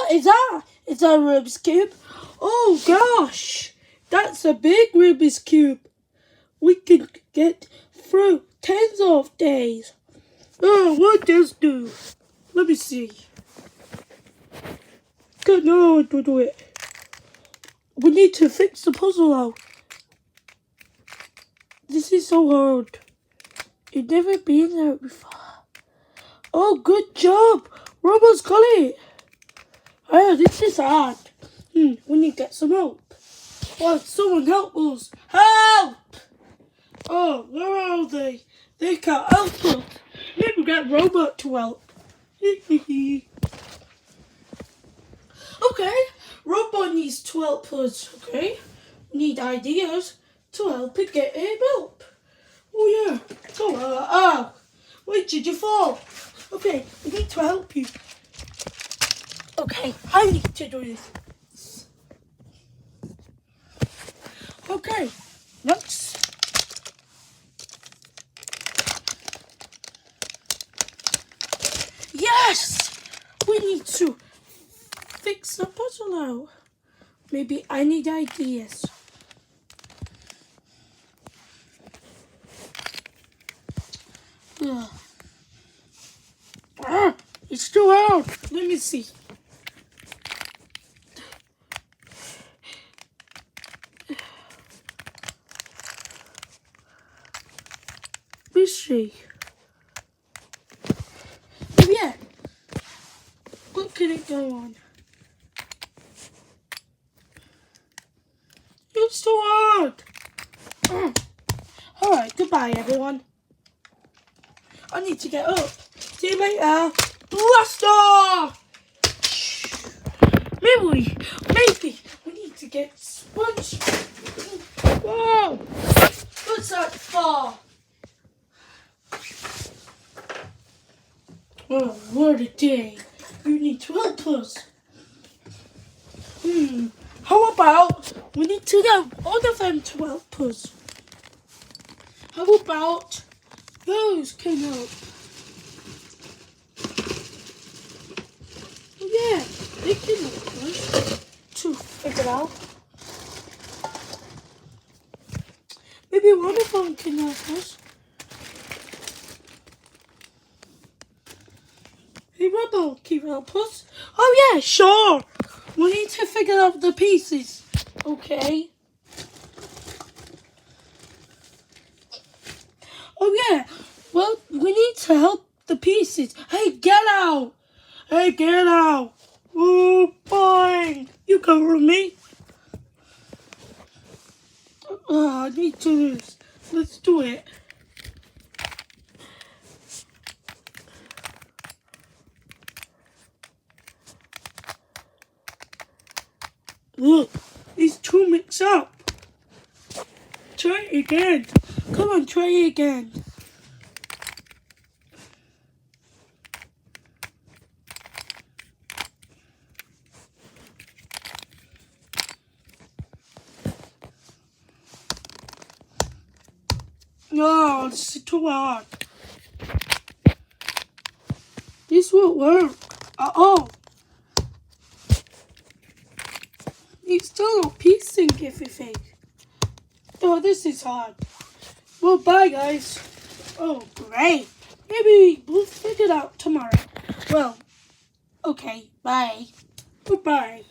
What is that? Is that a Rubik's Cube? Oh gosh, that's a big Rubik's Cube. We can get through tens of days. Oh, what does this do? Let me see. Good, no, to do it. We need to fix the puzzle out. This is so hard. You've never been there before. Oh, good job. Robo's got it. Oh, this is hard. We need to get some help. Oh, someone help us. Help! Oh, where are they? They can't help us. Maybe get Robot to help. Okay, Robot needs to help us, okay? We need ideas to help it get help. Oh yeah. Oh, where did you fall? Okay, we need to help you. Okay, I need to do this. Okay, next. Yes! We need to fix the puzzle out. Maybe I need ideas. It's too hard. Let me see. Let's see. Yeah. What can it go on? It's too hard. Alright, goodbye everyone. I need to get up. See you later. Blast off! Maybe we need to get sponge. Whoa! What's that for? Oh, what a day. You need to help us. How about we need to get all of them to help us? How about those can help? Yeah, they can help us to figure out. Maybe one of them can help us. Hey, Rebel, can you help us? Oh yeah, sure. We need to figure out the pieces. Okay. Oh yeah. Well, we need to help the pieces. Hey, get out. Hey, get out. Oh, fine. You come with me. I need to do this. Let's do it. Look, these two mix up. Try it again. Come on, try it again. No, this is too hard. This won't work at all. It's still not piecing everything. Oh, this is hard. Well, bye, guys. Oh, great. Maybe we'll figure it out tomorrow. Well, okay, bye. Goodbye.